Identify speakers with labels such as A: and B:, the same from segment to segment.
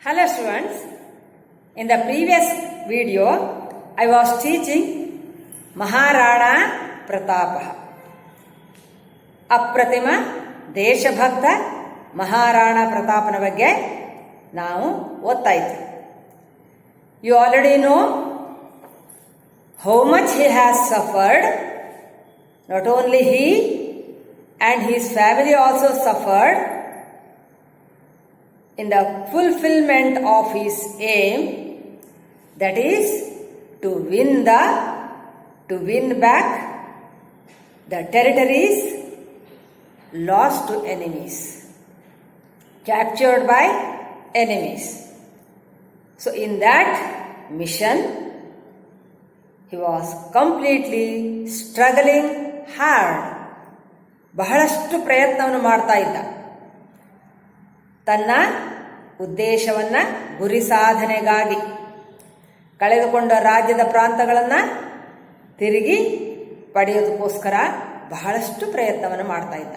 A: Hello students, in the previous video I was teaching Maharana Pratapa. ಅಪ್ರತಿಮ ದೇಶಭಕ್ತ ಮಹಾರಾಣಾ ಪ್ರತಾಪನ ಬಗ್ಗೆ ನಾವು ಓದ್ತಾ ಇದ್ವಿ. You already know how much he has suffered. Not only he and his family also suffered in the fulfillment of his aim, that is to win back the territories lost to enemies, captured by enemies. So in that mission he was completely struggling hard. ಬಹಳಷ್ಟು ಪ್ರಯತ್ನವನ್ನು ಮಾಡ್ತಾ ಇದ್ದ. ತನ್ನ ಉದ್ದೇಶವನ್ನ ಗುರಿ ಸಾಧನೆಗಾಗಿ ಕಳೆದುಕೊಂಡ ರಾಜ್ಯದ ಪ್ರಾಂತಗಳನ್ನು ತಿರುಗಿ ಪಡೆಯೋದಕ್ಕೋಸ್ಕರ ಬಹಳಷ್ಟು ಪ್ರಯತ್ನವನ್ನು ಮಾಡ್ತಾ ಇದ್ದ.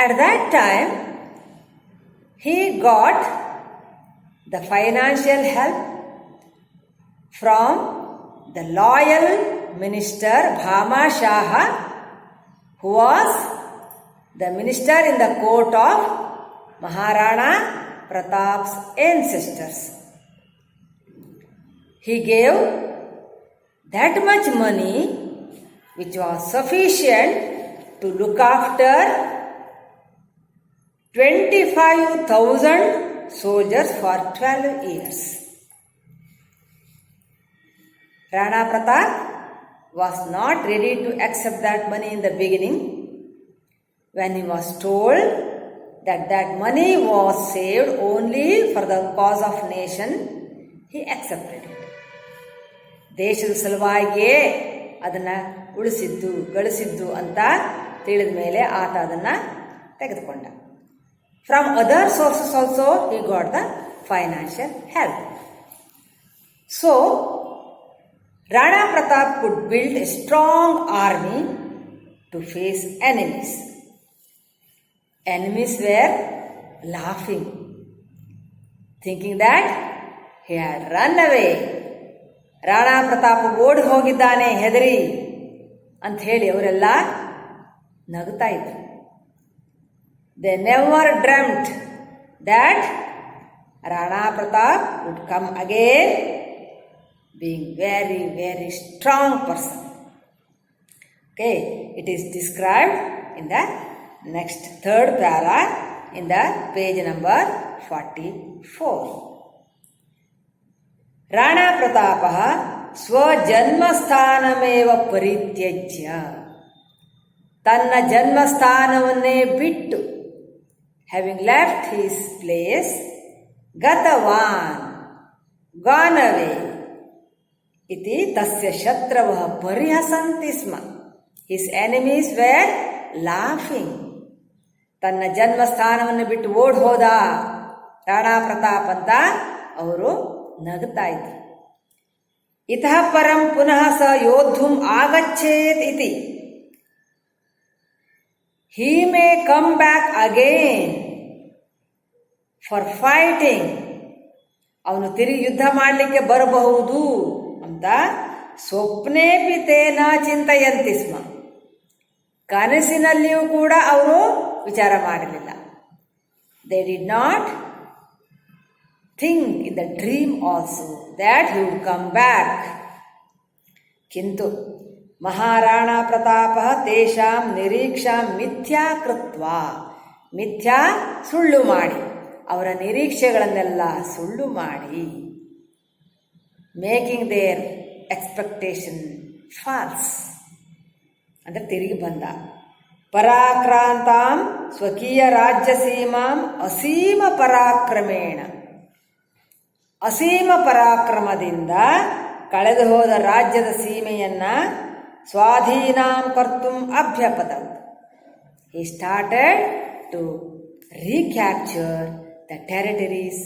A: At that time he got the financial help from the loyal minister Bhama Shaha, who was the minister in the court of Maharana Pratap's ancestors. He gave that much money which was sufficient to look after 25,000 soldiers for 12 years. Rana Pratap was not ready to accept that money in the beginning. When he was told that money was saved only for the cause of nation, he accepted it. ದೇಶದ ಸಲುವಾಗಿಯೇ ಅದನ್ನು ಉಳಿಸಿದ್ದು ಗಳಿಸಿದ್ದು ಅಂತ ತಿಳಿದ ಮೇಲೆ ಆತ ಅದನ್ನು ತೆಗೆದುಕೊಂಡ. From other sources also he got the financial help. So Rana Pratap could build a strong army to face enemies. Enemies were laughing, thinking that he had run away. Rana Pratap ಓಡಿ ಹೋಗಿದ್ದಾನೆ ಹೆದರಿ ಅಂತ ಹೇಳಿ ಅವರೆಲ್ಲ ನಗುತ್ತಾ ಇದ್ರು. They never dreamt that Rana Pratap would come again being very, very strong person. Okay, it is described in the next third para in the page number 44. Rana Pratapah ಸ್ವಜನ್ಮಸ್ಥಾನಮೇವ ಪರಿತ್ಯಜ್ಯ, ತನ್ನ ಜನ್ಮಸ್ಥಾನವನ್ನೇ ಬಿಟ್ಟು, having left his place, ಗತವಾನ್, gone away, ಇತಿ ತಸ್ಯ ಶತ್ರವಃ ಪರಿಹಸಂತಿ ಸ್ಮ, his enemies were laughing. ತನ್ನ ಜನ್ಮಸ್ಥಾನವನ್ನು ಬಿಟ್ಟು ಓಡ್ ಹೋದ ರಾಣಾ ಪ್ರತಾಪ್ ಅಂತ ಅವರು ನಗುತ್ತಾ ಇದ್ರು. ಇತಃ ಪರಂ ಪುನಃ ಸ ಯೋದ್ಧುಂ ಆಗಚ್ಚೇತ್ ಇತಿ, he may come back again for fighting, ಅವನು ತಿರುಗಿ ಯುದ್ಧ ಮಾಡಲಿಕ್ಕೆ ಬರಬಹುದು ಅಂತ ಸ್ವಪ್ನೇಪಿ ತೇನ ಚಿಂತಯಂತಿ ಸ್ಮ, ಕನಸಿನಲ್ಲಿಯೂ ಕೂಡ ಅವರು ವಿಚಾರ ಮಾಡಲಿಲ್ಲ. they did not think in the dream also that he would come back. किंतु महाराणा प्रतापः तेषां निरीक्षां ಮಿಥ್ಯಾ ಕೃತ್ವಾ, ಮಿಥ್ಯಾ ಸುಳ್ಳು ಮಾಡಿ, ಅವರ ನಿರೀಕ್ಷೆಗಳನ್ನೆಲ್ಲ ಸುಳ್ಳು ಮಾಡಿ, ಮೇಕಿಂಗ್ ದೇರ್ ಎಕ್ಸ್ಪೆಕ್ಟೇಷನ್ ಫಾಲ್ಸ್, ಅಂದರೆ ತಿರುಗಿ ಬಂದ. ಪರಾಕ್ರಾಂತಾಂ ಸ್ವಕೀಯ ರಾಜ್ಯ ಸೀಮಾಂ ಅಸೀಮ ಪರಾಕ್ರಮೇಣ, ಅಸೀಮ ಪರಾಕ್ರಮದಿಂದ ಕಳೆದು ಹೋದ ರಾಜ್ಯದ ಸೀಮೆಯನ್ನ ಸ್ವಾಧೀನಾಂ ಕರ್ತುಂ ಅಭ್ಯಪತತ್. He started to recapture the territories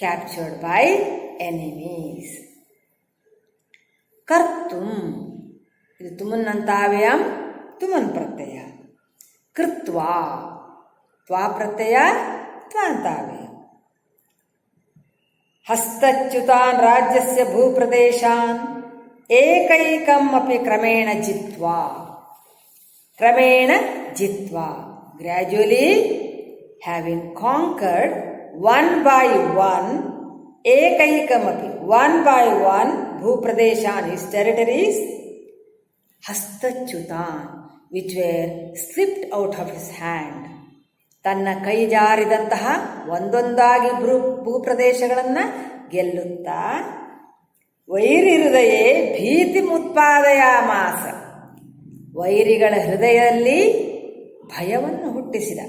A: captured by enemies. ಕರ್ತುಂ, ಇದು ತುಮನ್ನಂತಾವ್ಯಂ ತುಮನ್ ಪ್ರತ್ಯಯ. ಕೃತ್ವಾ, ತ್ವಾ ಪ್ರತ್ಯಯ ತ್ವಾಂತಾವ್ಯಯ. ಹಸ್ತಚ್ಯುತಾನ್ ರಾಜ್ಯಸ್ಯ ಭೂಪ್ರದೇಶಾನ್ ಏಕೈಕಂ ಅಪಿ ಕ್ರಮೇಣ ಜಿತ್ವಾ gradually having conquered one by one ಏಕೈಕಮಪಿ ಒನ್ ಬೈ ಒನ್ ಭೂಪ್ರದೇಶಾನ್ ಹಿಸ್ ಟೆರಿಟರೀಸ್ ಹಸ್ತಚ್ಯುತಾನ್ which were slipped out of his hand ತನ್ನ ಕೈ ಜಾರಿದಂತಹ ಒಂದೊಂದಾಗಿ ಭೂಪ್ರದೇಶಗಳನ್ನು ಗೆಲ್ಲುತ್ತಾ ವೈರಿ ಹೃದಯೇ ಭೀತಿ ಮುತ್ಪಾದಯಾಮಾಸ ವೈರಿಗಳ ಹೃದಯದಲ್ಲಿ ಭಯವನ್ನು ಹುಟ್ಟಿಸಿದ.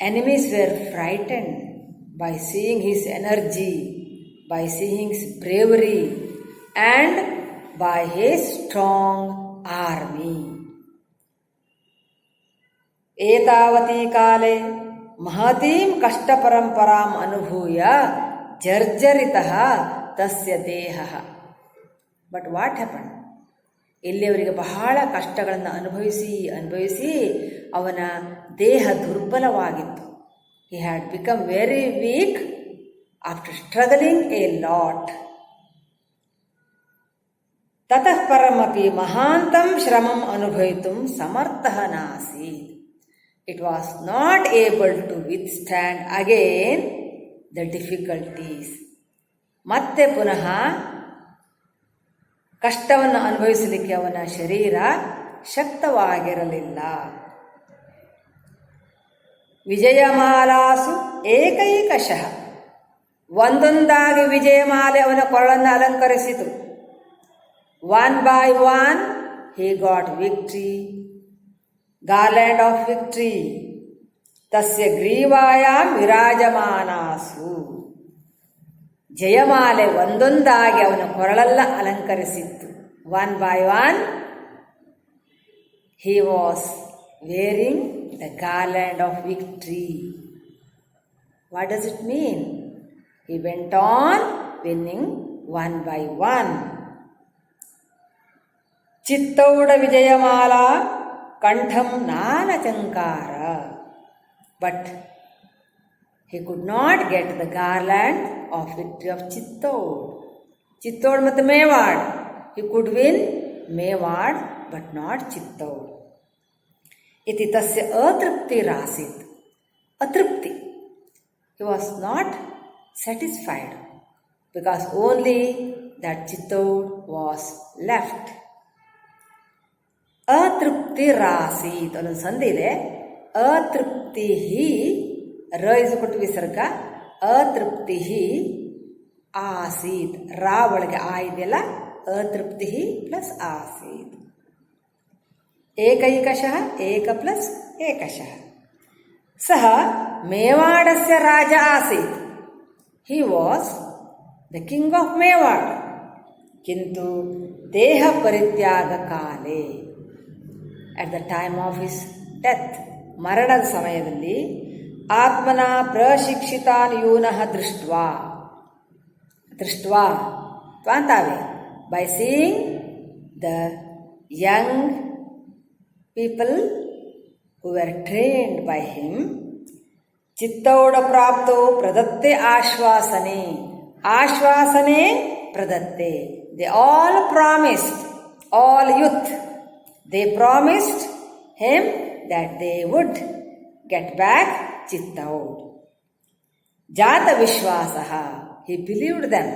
A: Enemies were frightened by seeing his energy, by seeing his bravery and by his strong army. ಏತಾವತಿ ಕಾಲೇ ಮಹತೀಂ ಕಷ್ಟಪರಂಪರಾಂ ಅನುಭೂಯ ಜರ್ಜರಿತಃ ತಸ್ಯ ದೇಹಃ. But what happen? ಇಲ್ಲಿಯವರಿಗೆ ಬಹಳ ಕಷ್ಟಗಳನ್ನು ಅನುಭವಿಸಿ ಅವನ ದೇಹ ದುರ್ಬಲವಾಗಿತ್ತು. He had become very weak after struggling a lot. ತತಃ ಪರಮಪಿ ಮಹಾಂತಂ ಶ್ರಮಂ ಅನುಭವಿತುಂ ಸಮರ್ಥಃ ನಾಸೀತ್. It was not able to withstand again the difficulties. ಮತ್ತೆ ಪುನಃ ಕಷ್ಟವನ್ನು ಅನುಭವಿಸಲಿಕ್ಕೆ ಅವನ ಶರೀರ ಶಕ್ತವಾಗಿರಲಿಲ್ಲ. ವಿಜಯಮಾಲಾಸು ಏಕೈಕಶಃ ಒಂದೊಂದಾಗಿ ವಿಜಯಮಾಲೆ ಅವನ ಕೊರಳನ್ನು ಅಲಂಕರಿಸಿತು. One by one he got victory, garland of victory. ತಸ್ಯ ಗ್ರೀವಾಯಾಂ ವಿರಾಜಮಾನಾಸು. ಜಯಮಾಲೆ ಒಂದೊಂದಾಗಿ ಅವನ ಕೊರಳೆಲ್ಲ ಅಲಂಕರಿಸಿತ್ತು. One by one he was wearing the garland of victory. What does it mean? He went on winning one by one. ಚಿತ್ತೌಡ ವಿಜಯಮಾಲಾ ಕಂಠಂ ನಾನಚಂಕಾರ. But he could not get the garland of victory of Chittod. Chittod ಮತ್ತು ಮೇವಾಡ್. He could win ಮೇವಾಡ್ but not Chittod. ಇತಿ ತಸ್ಯ ಅತೃಪ್ತಿರಾಸೀತ್. ಅತೃಪ್ತಿ. He was not satisfied because only that Chittod was left. ಅತೃಪ್ತಿರಾಸೀತ್ ಅನ್ನೊಂದು ಸಂಧಿ ಇದೆ. ಅತೃಪ್ತಿ ರ ಕೊಟ್ಟು ವಿಸರ್ಗ. ಅತೃಪ್ತಿ ಆಸೀತ್. ರಾ ಒಳಗೆ ಆ ಇದೆಯಲ್ಲ, ಅತೃಪ್ತಿ ಪ್ಲಸ್ ಆಸೀತ್. ಏಕೈಕಶಃ ಏಕ ಪ್ಲಸ್ ಏಕಶಃ. ಸಹ ಮೇವಾಡಸ್ಯ ರಾಜ ಆಸೀತ್. He was the king of Mewar. ಕಿಂತು ದೇಹ ಪರಿತ್ಯಾಗ ಕಾಲೇ, at the time of his death, ಮರಣದ ಸಮಯದಲ್ಲಿ, ಆತ್ಮನ ಪ್ರಶಿಕ್ಷಿತಾನ್ ಯೂನಃ ದೃಷ್ಟ್ವಾ ಅಂತಾವೆ, by seeing the young people who were trained by him, ಚಿತ್ತೌಡ ಪ್ರಾಪ್ತೋ ಪ್ರದತ್ತೆ ಆಶ್ವಾಸನೆ ಪ್ರದತ್ತೆ. They all promised, all youth, they promised him that they would get back Chittaud. Jata Vishwasaha, he believed them.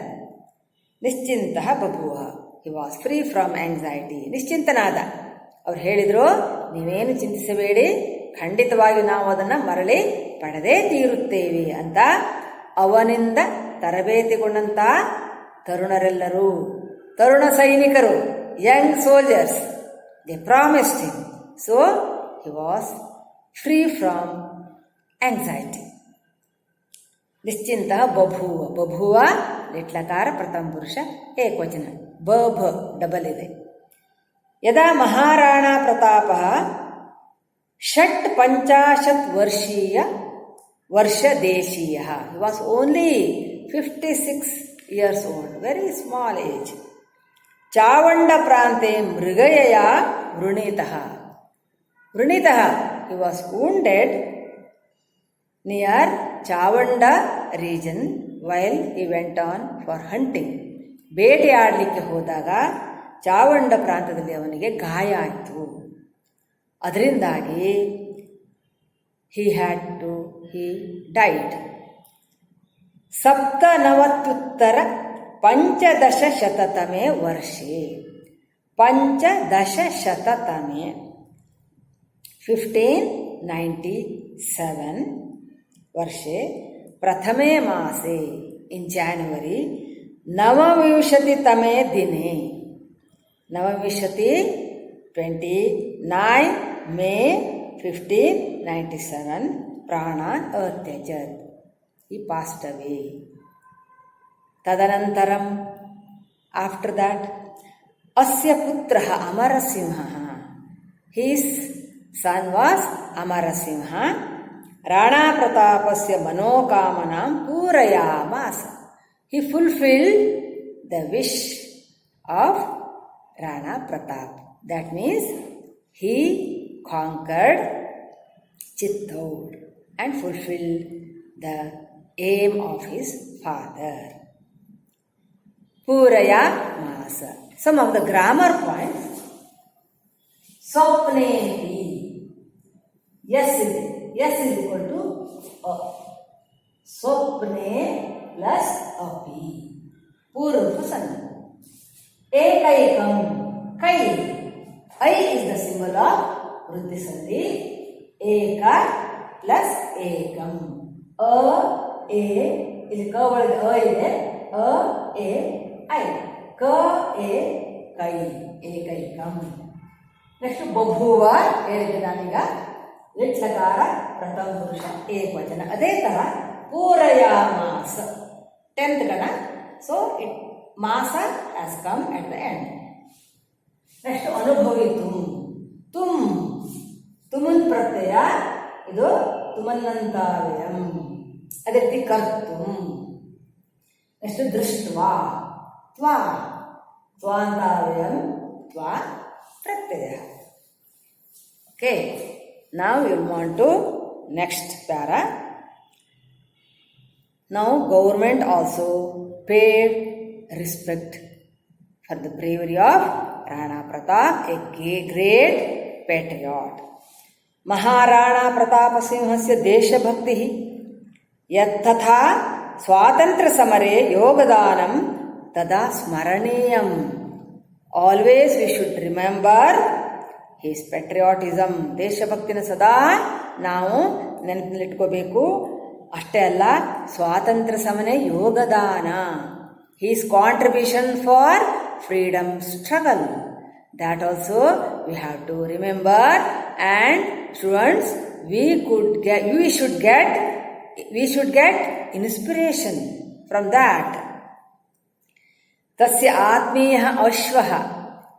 A: Nischintah babuha, he was free from anxiety. ನಿಶ್ಚಿಂತನಾದ. ಅವ್ರು ಹೇಳಿದರು, ನೀವೇನು ಚಿಂತಿಸಬೇಡಿ, ಖಂಡಿತವಾಗಿ ನಾವು ಅದನ್ನು ಮರಳಿ ಪಡೆದೇ ತೀರುತ್ತೇವೆ ಅಂತ ಅವನಿಂದ ತರಬೇತಿಗೊಂಡಂಥ ತರುಣರೆಲ್ಲರೂ, ತರುಣ ಸೈನಿಕರು, young soldiers, they promised him. So he was free from anxiety. ನಿಶ್ಚಿಂತ ಬಭುವ ಲಿಟ್ಲಕಾರ ಪ್ರಥಮ ಪುರುಷ ಏಕವಚನ. ಡಬಲ್ ಇದೆ. ಯದಾ ಮಹಾರಾಣ ಪ್ರತಾಪ ಷಟ್ ಪಂಚಾಶತ್ ವರ್ಷದೇಶೀಯ. he was only 56 years old, very small age. Chavand ಪ್ರಾಂತೆ ಮೃಗಯಯ ವೃಣೀತಃ. he was wounded near Chavand region while he went on for hunting. ಬೇಟೆಯಾಡಲಿಕ್ಕೆ ಹೋದಾಗ ಚಾವಂಡ ಪ್ರಾಂತದಲ್ಲಿ ಅವನಿಗೆ ಗಾಯ ಆಯಿತು. ಅದರಿಂದಾಗಿ he died. ಸಪ್ತನವತ್ಯುತ್ತರ ಪಂಚದಶಶತತಮೇ ವರ್ಷೆ, ಪಂಚದಶಶತತಮೇ 1597 ವರ್ಷೆ ಪ್ರಥಮೇ ಮಾಸೆ ಇನ್ ಜಾನ್ವರಿ ನವವಿಂಶತಿತಮೇ ದಿನೇ, ನವವಿಂಶತಿ 29 ಮೇ 1597 ಪ್ರಾಣಾನ್ ಅತ್ಯಜತ್, he passed away. ತದನಂತರಂ ಆಫ್ಟರ್ ದ್ಯಾಟ್ ಅಸ್ಯ ಪುತ್ರಃ ಅಮರಸಿಂಹಃ, his son was Amarasimha, Rana ಪ್ರತಾಪಸ್ಯ ಮನೋಕಾಮನಾಂ ಪೂರಯಾಮಾಸ, he fulfilled the wish of Rana Pratap. That means he conquered Chittor and fulfilled the aim of his father. Puraya Masa. Some of the grammar points. Sopnehi. Yes is equal to a. Sopne plus api. Purva Sana. Ekaikam. Kai. I is the symbol of Vriddhi Sandhi. Eka plus ekam. A, ಇಲ್ಲಿ ಕ ಒಳಗೆ ಅ ಇದೆ, ಅ A I, ಕ A ಕೈ, ಏಕೈಕಂ. Next ಬಭೂವ ಹೇಳಿದೆ ನಾನೀಗ, ಲಿಟ್ಲಕಾರ ಪ್ರಥಮ ಪುರುಷ ಏಕವಚನ. ಅದೇ ತರ ಪೂರಯಾಮಾಸ 10th ಗಣ, ಸೊ ಇಟ್ ಮಾಸ has come at the end. Next ಅನುಭವಿತು, ತುಮನ್ ಪ್ರತ್ಯಯ, ಇದು ತುಮನ್ನಂತಾವ್ಯಂ. ಅದೇ ರೀತಿ ಕರ್ತು. ನೆಕ್ಸ್ಟ್ ದೃಷ್ಟ್ವಾ, ತ್ವಾಂತಾವ್ಯಂ, ತ್ವಾ ಪ್ರತ್ಯಯ. Okay, now you want to next para. Now government also paid respect for the bravery of Rana Pratap, a great patriot. Maharana Pratap Sinhasya Deshabhakti ಯತ್ತಥಾ ಸ್ವಾತಂತ್ರ್ಯ ಸಮರೆ ಯೋಗದಾನಂ ತದಾ ಸ್ಮರಣೀಯಂ. Always we should remember his patriotism. ದೇಶಭಕ್ತಿನ ಸದಾ ನಾವು ನೆನಪಿನಲ್ಲಿಟ್ಕೋಬೇಕು. ಅಷ್ಟೇ ಅಲ್ಲ, ಸ್ವಾತಂತ್ರ್ಯ ಸಮನೆ ಯೋಗದಾನ, his contribution for freedom struggle, that also we have to remember. And students, we should get inspiration from that. Tasya atmiya ashvah,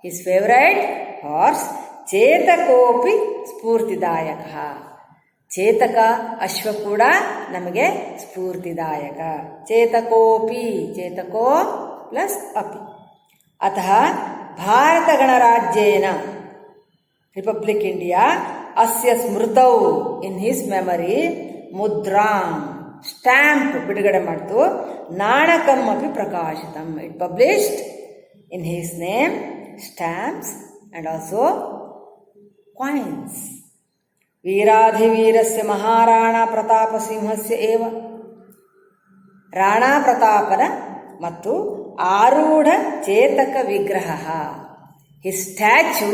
A: his favorite horse, ಚೇತಕೋಪಿ ಸ್ಫೂರ್ತಿದಾಯಕ. ಚೇತಕ ಅಶ್ವ ಕೂಡ ನಮಗೆ ಸ್ಫೂರ್ತಿದಾಯಕ. ಚೇತಕೋಪಿ, ಚೇತಕೋ ಪ್ಲಸ್ ಅಪಿ. ಅತಃ ಭಾರತ ಗಣರಾಜ್ಯೇನ, ರಿಪಬ್ಲಿಕ್ ಇಂಡಿಯಾ, ಅಸ್ಯ ಸ್ಮೃತೌ, ಇನ್ ಹಿಸ್ ಮೆಮರಿ, ಮುದ್ರಾಂ, stamp ಬಿಡುಗಡೆ ಮಾಡಿತು. ನಾಣಕಂ ಅಪಿ ಪ್ರಕಾಶಿತಂ, it published in his name stamps and also coins. ವೀರಾಧಿವೀರಸ್ಯ ಮಹಾರಾಣಾ ಪ್ರತಾಪ ಸಿಂಹಸ್ಯ ಏವ, ರಾಣಾ ಪ್ರತಾಪನ ಮತ್ತು ಆರೂಢ ಚೇತಕ ವಿಗ್ರಹ, his statue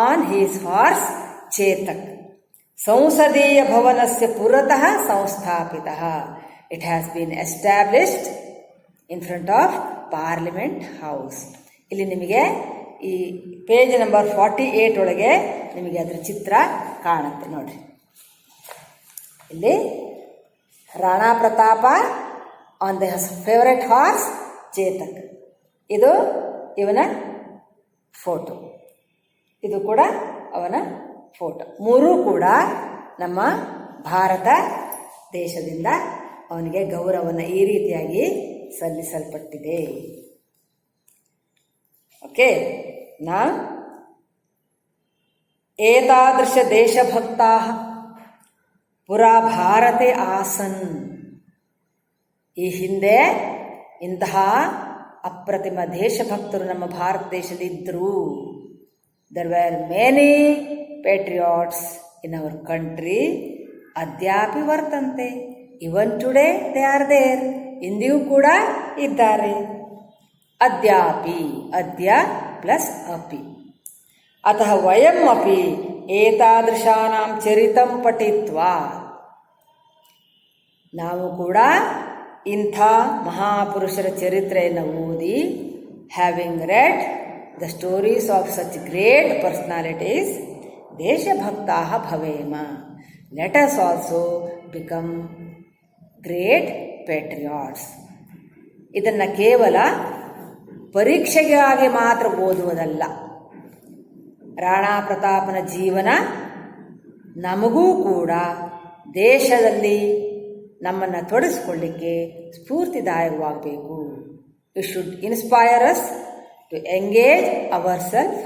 A: on his horse Chetak, ಸಂಸದೀಯ ಭವನಸ್ಯ ಪುರತಃ ಸಂಸ್ಥಾಪಿತಃ. It has been established in front of parliament house. ಇಲ್ಲಿ ನಿಮಗೆ ಈ ಪೇಜ್ ನಂಬರ್ 48 ಒಳಗೆ ನಿಮಗೆ ಅದರ ಚಿತ್ರ ಕಾಣುತ್ತೆ ನೋಡ್ರಿ. ಇಲ್ಲಿ Rana Pratap on the favourite horse Chetak, ಇದು ಇವನ ಫೋಟೋ, ಇದು ಕೂಡ ಅವನ ಫೋಟೋ. ಮೂರೂ ಕೂಡ ನಮ್ಮ ಭಾರತ ದೇಶದಿಂದ ಅವನಿಗೆ ಗೌರವವನ್ನು ಈ ರೀತಿಯಾಗಿ ಸಲ್ಲಿಸಲ್ಪಟ್ಟಿದೆ. ಓಕೆ, ನಾ ಏತಾದೃಶ ದೇಶಭಕ್ತಾಃ ಪುರಾ ಭಾರತೆ ಆಸನ್. ಈ ಹಿಂದೆ ಇಂತಹ ಅಪ್ರತಿಮ ದೇಶಭಕ್ತರು ನಮ್ಮ ಭಾರತ ದೇಶದಲ್ಲಿ ಇದ್ದರು. There were many patriots in our country. ಅದ್ಯಾಪಿ ವರ್ತಂತೆ. Even today they are there. ಇಂದಿಗೂ ಕೂಡ ಇದ್ದಾರೆ. ಅದ್ಯಾಪಿ, ಅದ್ಯ ಪ್ಲಸ್ ಅಪಿ. ಅತಃ ವಯಂ ಅಪಿ ಏತಾದೃಶಾನಾಂ ಚರಿತಂ ಪಠಿತ್ವಾ. ನಾವು ಕೂಡ ಇಂಥ ಮಹಾಪುರುಷರ ಚರಿತ್ರೆಯನ್ನು ಓದಿ, having read the stories of such great personalities, ದೇಶಭಕ್ತಾ ಭವೇಮ. Let us also become great patriots. ಇದನ್ನು ಕೇವಲ ಪರೀಕ್ಷೆಗಾಗಿ ಮಾತ್ರ ಓದುವುದಲ್ಲ. ರಾಣಾ ಪ್ರತಾಪನ ಜೀವನ ನಮಗೂ ಕೂಡ ದೇಶದಲ್ಲಿ ನಮ್ಮನ್ನು ತೊಡಗಿಸ್ಕೊಳ್ಳಿಕ್ಕೆ ಸ್ಫೂರ್ತಿದಾಯಕವಾಗಬೇಕು. It should inspire us to engage our self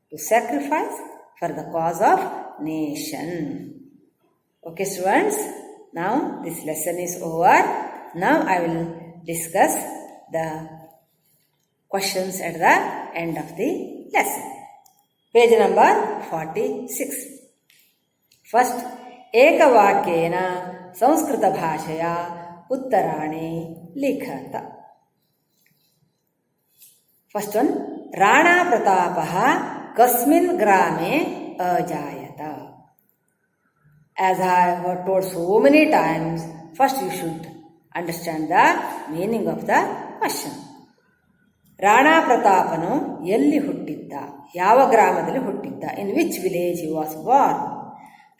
A: to sacrifice for the cause of nation. Okay students, now this lesson is over. Now I will discuss the questions at the end of the lesson. Page number 46. First, ಏಕವಾಕ್ಯೇನ Sanskrit ಭಾಷೆಯ ಉತ್ತರಾಣಿ ಲಿಖತ. First one, Rana ಪ್ರತಾಪಃ ಕಸ್ಮಿನ್ ಗ್ರಾಮೆ ಅಜಾಯತ. As I have told so many times, first you should understand the meaning of the question. Rana ಪ್ರತಾಪನು ಎಲ್ಲಿ ಹುಟ್ಟಿದ್ದ, ಯಾವ ಗ್ರಾಮದಲ್ಲಿ ಹುಟ್ಟಿದ್ದ, in which village he was born.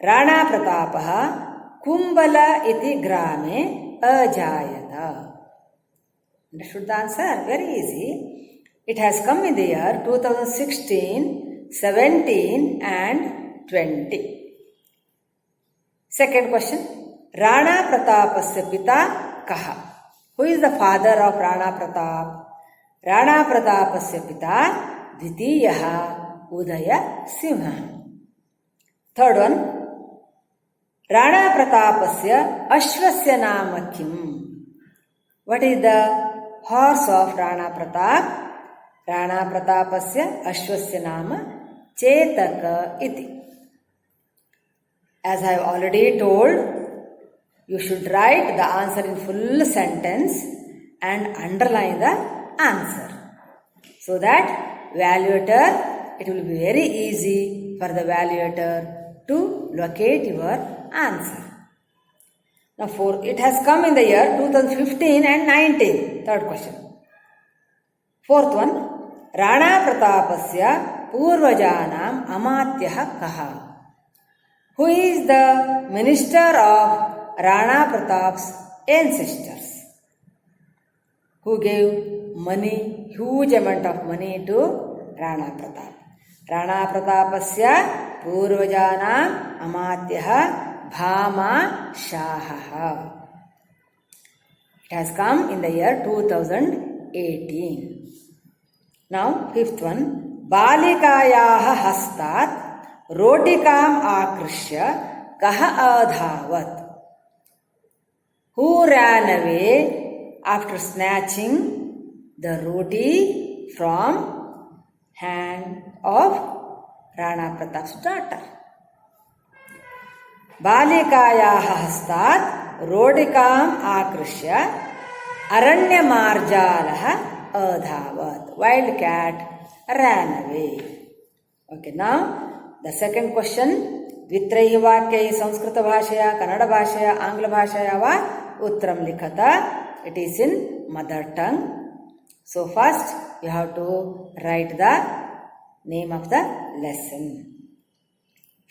A: Rana Pratap Kumbhal ಇತಿ ಗ್ರಾಮೆ ಅಜಾಯತ. Understood the answer? Very easy. It has come in the year 2016, 17 and 20. Second question, Rana Pratapasya Pita Kaha. Who is the father of Rana Pratap? Rana Pratapasya Pita Dvitiyaha Udaya Simha. Third one, Rana Pratapasya Ashwasya Nama Kim. What is the horse of Rana Pratap? Rana Pratapasya Ashwasya Nama Chetaka Iti. As I have already told, you should write the answer in full sentence and underline the answer, so that evaluator, it will be very easy for the evaluator to locate your answer. Now it has come in the year 2015 and 19. Third question. Fourth one, Rana Pratapasya Purvajanam Amatyah Kaha. Who is the minister of Rana Pratap's ancestors? Who gave money, huge amount of money to Rana Pratap? Rana Pratapasya Purvajana Amatyah Bhama Shaha. It has come in the year 2018. Now, fifth one, Balikayaha Hastat Rotikam Akrishya Kaha Adhavat. Who ran away after snatching the roti from hand of Rana Pratap's daughter? Balikayaha hastat rodikam akrishya aranyamarjalaha adhavat. Wild cat ran away. Okay, now the second question. द्वित्रैः वाक्यैः Sanskrit भाषया कन्नड भाषया आंग्ल भाषया वा उत्तरं लिखत. It is in mother tongue. So first you have to write the name of the lesson.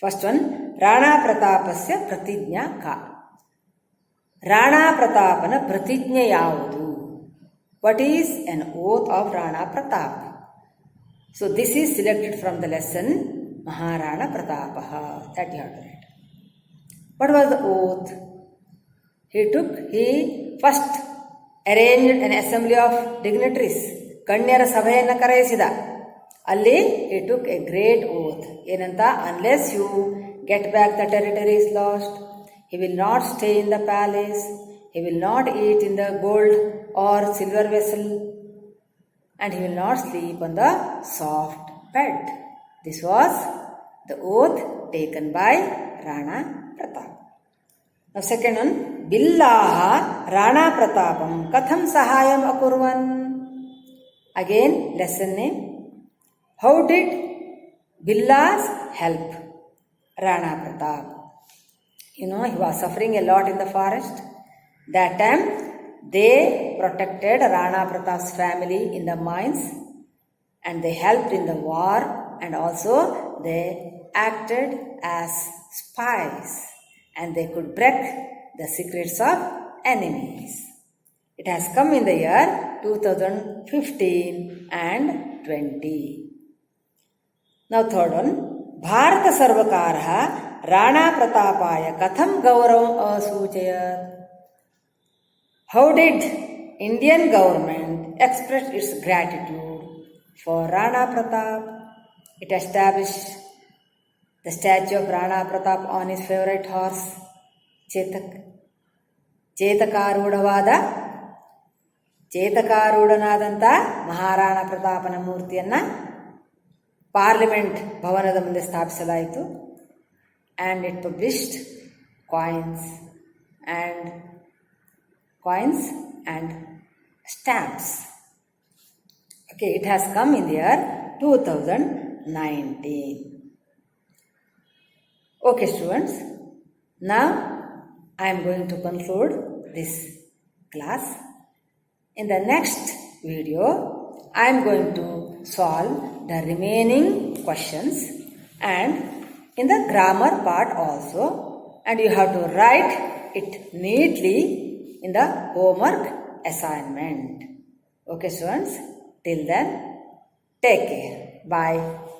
A: First one, Rana Pratapasya Pratijña ka. Rana Pratapana Pratijña yavudu? What is an oath of Rana Pratap? So this is selected from the lesson Maharana Pratapaha, that you have to write. What was the oath? He first arranged an assembly of dignitaries. Kanyara Sabhayanna Karayisida. Alli he took a great oath. Enanta, unless you get back the territories lost, He will not stay in the palace. He will not eat in the gold or silver vessel. And he will not sleep on the soft bed. This was the oath taken by Rana Pratap. Now second one, Billaha Rana Pratapam Katham Sahayam Akurvan. Again, lesson name. How did Billas help Rana Pratap? He was suffering a lot in the forest. That time, they protected Rana Pratap's family in the mines and they helped in the war, and also they acted as spies and they could break the secrets of enemies. It has come in the year 2015 and 20. Now third one, Bharata Sarvakarah Rana Pratapaya Katham Gauravam Asuchayat. How did Indian government express its gratitude for Rana Pratap? It established the statue of Rana Pratap on his favorite horse, ಚೇತಕಾರೂಢನಾದಂಥ Maharana ಪ್ರತಾಪನ ಮೂರ್ತಿಯನ್ನು parliament ಭವನದ ಮುಂದೆ ಸ್ಥಾಪಿಸಲಾಯಿತು. And it published coins and stamps. Okay, it has come in the year 2019. Okay, students, now I am going to conclude this class. In the next video, I am going to solve the remaining questions and in the grammar part also, and you have to write it neatly in the homework assignment. Okay, students, till then, take care. Bye.